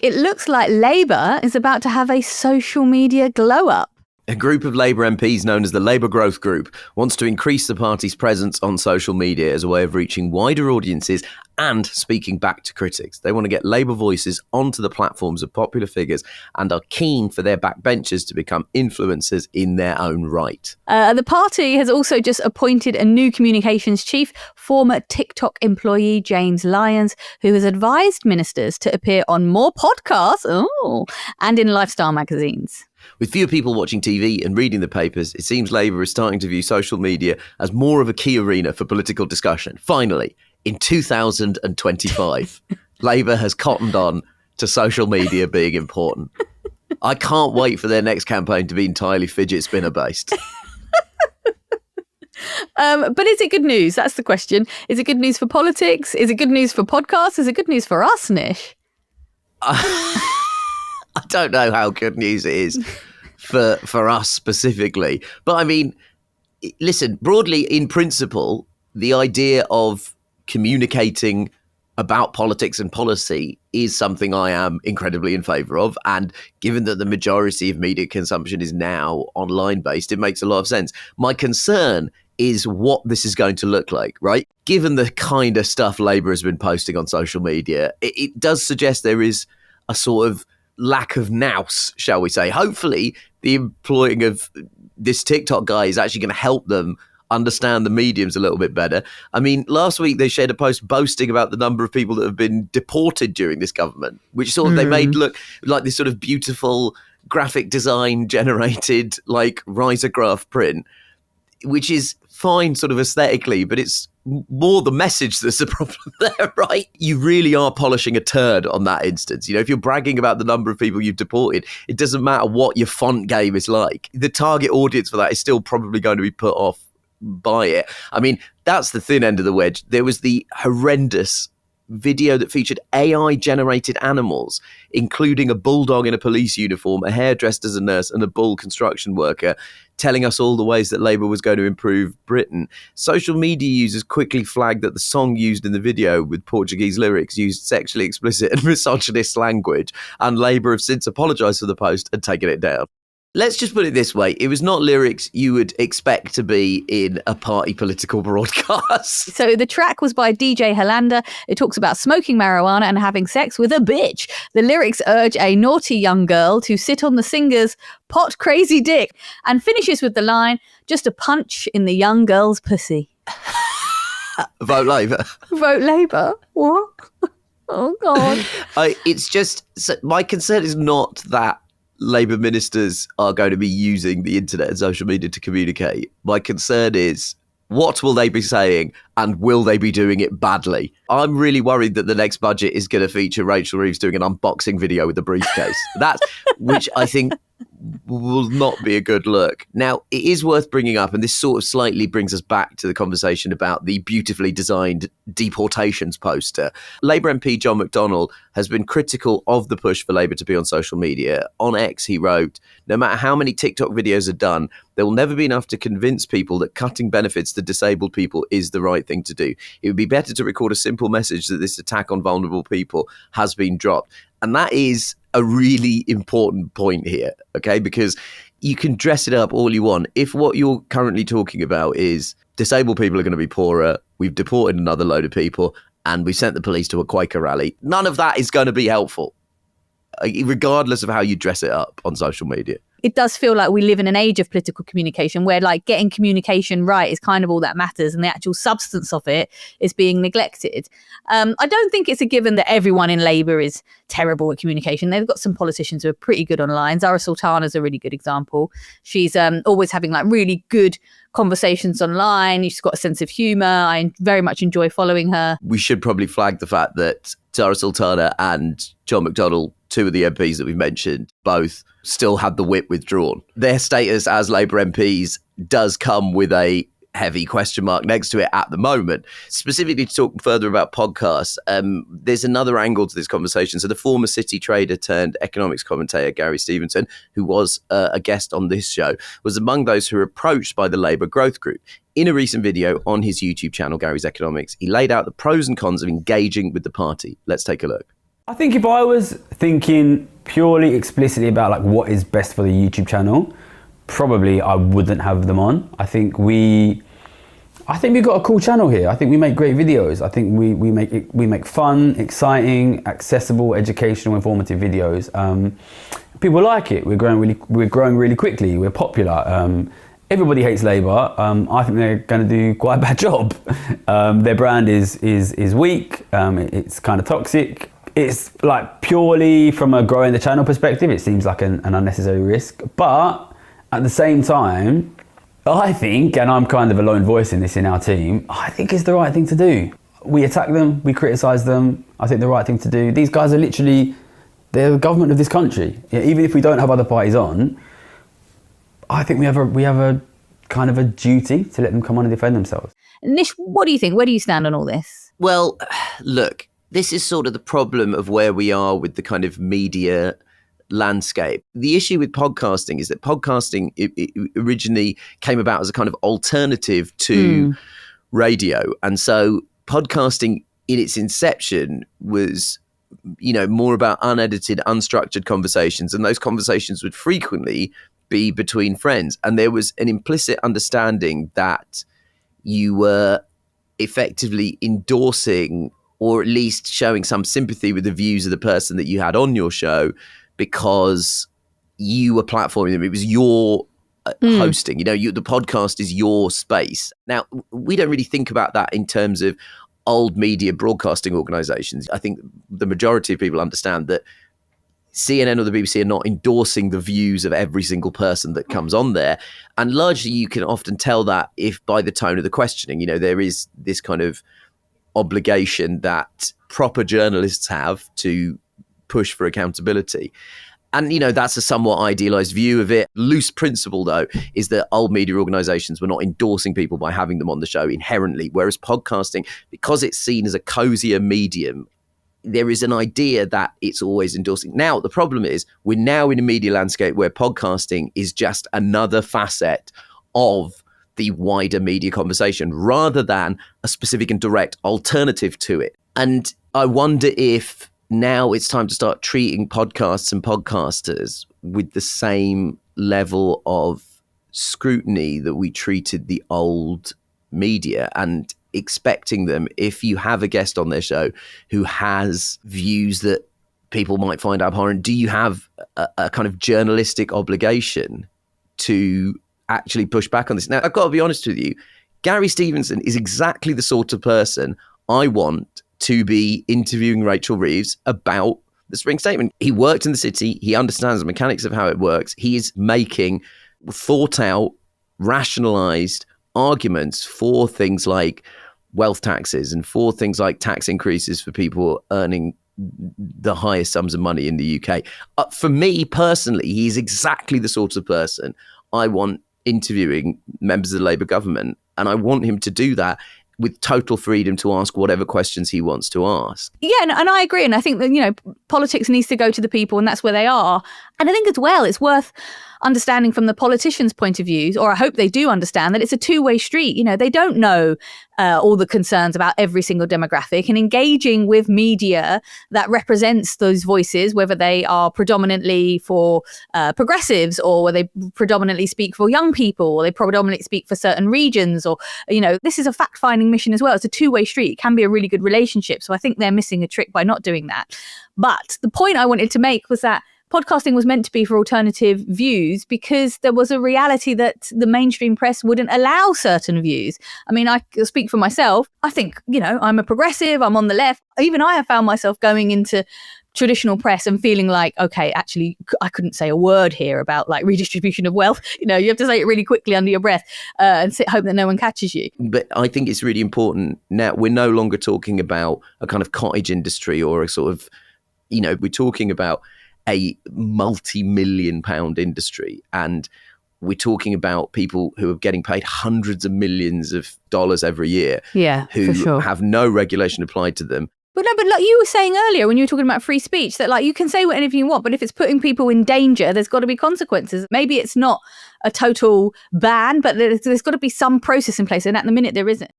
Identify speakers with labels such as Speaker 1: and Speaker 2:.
Speaker 1: it looks like Labour is about to have a social media glow-up.
Speaker 2: A group of Labour MPs known as the Labour Growth Group wants to increase the party's presence on social media as a way of reaching wider audiences and speaking back to critics. They want to get Labour voices onto the platforms of popular figures and are keen for their backbenchers to become influencers in their own right.
Speaker 1: The party has also just appointed a new communications chief, former TikTok employee James Lyons, who has advised ministers to appear on more podcasts and in lifestyle magazines.
Speaker 2: With fewer people watching TV and reading the papers, it seems Labour is starting to view social media as more of a key arena for political discussion. Finally, in 2025, Labour has cottoned on to social media being important. I can't wait for their next campaign to be entirely fidget spinner based.
Speaker 1: But is it good news? That's the question. Is it good news for politics? Is it good news for podcasts? Is it good news for us, Nish?
Speaker 2: I don't know how good news it is for us specifically. But I mean, listen, broadly, in principle, the idea of communicating about politics and policy is something I am incredibly in favour of. And given that the majority of media consumption is now online based, it makes a lot of sense. My concern is what this is going to look like, right? Given the kind of stuff Labour has been posting on social media, it does suggest there is a sort of lack of nous, shall we say. Hopefully, the employing of this TikTok guy is actually going to help them understand the mediums a little bit better. I mean, last week they shared a post boasting about the number of people that have been deported during this government, which sort of they made look like this sort of beautiful graphic design generated like risograph print, which is fine sort of aesthetically, but it's more the message that's the problem there, right? You really are polishing a turd on that instance. You know, if you're bragging about the number of people you've deported, it doesn't matter what your font game is like. The target audience for that is still probably going to be put off by it. I mean, that's the thin end of the wedge. There was the horrendous video that featured AI-generated animals, including a bulldog in a police uniform, a hare dressed as a nurse, and a bull construction worker, telling us all the ways that Labour was going to improve Britain. Social media users quickly flagged that the song used in the video with Portuguese lyrics used sexually explicit and misogynist language, and Labour have since apologised for the post and taken it down. Let's just put it this way. It was not lyrics you would expect to be in a party political broadcast.
Speaker 1: So the track was by DJ Hollander. It talks about smoking marijuana and having sex with a bitch. The lyrics urge a naughty young girl to sit on the singer's pot crazy dick, and finishes with the line, just a punch in the young girl's pussy.
Speaker 2: Vote Labour.
Speaker 1: Vote Labour? What? Oh, God.
Speaker 2: It's just, my concern is not that Labour ministers are going to be using the internet and social media to communicate. My concern is, what will they be saying and will they be doing it badly? I'm really worried that the next budget is going to feature Rachel Reeves doing an unboxing video with a briefcase. That's, which I think will not be a good look. Now, it is worth bringing up, and this sort of slightly brings us back to the conversation about the beautifully designed deportations poster. Labour MP John McDonnell has been critical of the push for Labour to be on social media. On X, he wrote, "No matter how many TikTok videos are done, there will never be enough to convince people that cutting benefits to disabled people is the right thing to do. It would be better to record a simple message that this attack on vulnerable people has been dropped." And that is a really important point here, okay? Because you can dress it up all you want. If what you're currently talking about is disabled people are going to be poorer, we've deported another load of people, and we sent the police to a Quaker rally, none of that is going to be helpful, regardless of how you dress it up on social media.
Speaker 1: It does feel like we live in an age of political communication where like getting communication right is kind of all that matters, and the actual substance of it is being neglected. I don't think it's a given that everyone in Labour is terrible at communication. They've got some politicians who are pretty good online. Zara Sultana is a really good example. She's always having like really good conversations online. She's got a sense of humour. I very much enjoy following her.
Speaker 2: We should probably flag the fact that Zara Sultana and John McDonnell, two of the MPs that we've mentioned, both still had the whip withdrawn. Their status as Labour MPs does come with a heavy question mark next to it at the moment. Specifically to talk further about podcasts, there's another angle to this conversation. So the former City trader turned economics commentator Gary Stevenson, who was a guest on this show, was among those who were approached by the Labour Growth Group. In a recent video on his YouTube channel, Gary's Economics, he laid out the pros and cons of engaging with the party. Let's take a look.
Speaker 3: I think if I was thinking purely explicitly about like what is best for the YouTube channel, probably I wouldn't have them on. I think we've got a cool channel here. I think we make great videos. I think we make fun, exciting, accessible, educational, informative videos. People like it. We're growing really quickly. We're popular. Everybody hates Labour. I think they're going to do quite a bad job. Their brand is weak. It's kind of toxic. It's like purely from a growing the channel perspective, it seems like an unnecessary risk. But at the same time, I think, and I'm kind of a lone voice in this in our team, I think it's the right thing to do. We attack them, we criticise them. I think the right thing to do. These guys are literally, they're the government of this country. Yeah, even if we don't have other parties on, I think we have a kind of a duty to let them come on and defend themselves.
Speaker 1: Nish, what do you think? Where do you stand on all this?
Speaker 2: Well, look, this is sort of the problem of where we are with the kind of media landscape. The issue with podcasting is that podcasting it originally came about as a kind of alternative to radio. And so podcasting in its inception was, more about unedited, unstructured conversations. And those conversations would frequently be between friends. And there was an implicit understanding that you were effectively endorsing or at least showing some sympathy with the views of the person that you had on your show because you were platforming them. It was your hosting. The podcast is your space. Now, we don't really think about that in terms of old media broadcasting organizations. I think the majority of people understand that CNN or the BBC are not endorsing the views of every single person that comes on there. And largely you can often tell that if by the tone of the questioning, there is this kind of obligation that proper journalists have to push for accountability. And, that's a somewhat idealized view of it. Loose principle, though, is that old media organizations were not endorsing people by having them on the show inherently, whereas podcasting, because it's seen as a cozier medium, there is an idea that it's always endorsing. Now, the problem is we're now in a media landscape where podcasting is just another facet of the wider media conversation rather than a specific and direct alternative to it. And I wonder if now it's time to start treating podcasts and podcasters with the same level of scrutiny that we treated the old media, and expecting them, if you have a guest on their show who has views that people might find abhorrent, do you have a kind of journalistic obligation to actually push back on this? Now, I've got to be honest with you, Gary Stevenson is exactly the sort of person I want to be interviewing Rachel Reeves about the Spring Statement. He worked in the city. He understands the mechanics of how it works. He is making thought out, rationalized arguments for things like wealth taxes and for things like tax increases for people earning the highest sums of money in the UK. For me personally, he's exactly the sort of person I want interviewing members of the Labour government. And I want him to do that with total freedom to ask whatever questions he wants to ask.
Speaker 1: Yeah, and I agree. And I think that, politics needs to go to the people, and that's where they are. And I think as well, it's worth understanding from the politicians' point of view, or I hope they do understand, that it's a two-way street. They don't know all the concerns about every single demographic, and engaging with media that represents those voices, whether they are predominantly for progressives, or whether they predominantly speak for young people, or they predominantly speak for certain regions, or, this is a fact-finding mission as well. It's a two-way street. It can be a really good relationship. So I think they're missing a trick by not doing that. But the point I wanted to make was that podcasting was meant to be for alternative views because there was a reality that the mainstream press wouldn't allow certain views. I mean, I speak for myself. I think, I'm a progressive, I'm on the left. Even I have found myself going into traditional press and feeling like, okay, actually, I couldn't say a word here about like redistribution of wealth. You have to say it really quickly under your breath and hope that no one catches you.
Speaker 2: But I think it's really important now. We're no longer talking about a kind of cottage industry or a sort of, we're talking about a multi-million pound industry, and we're talking about people who are getting paid hundreds of millions of dollars every year, who have no regulation applied to them.
Speaker 1: But like you were saying earlier when you were talking about free speech, that like you can say whatever you want, but if it's putting people in danger, there's got to be consequences. Maybe it's not a total ban, but there's got to be some process in place, and at the minute there isn't.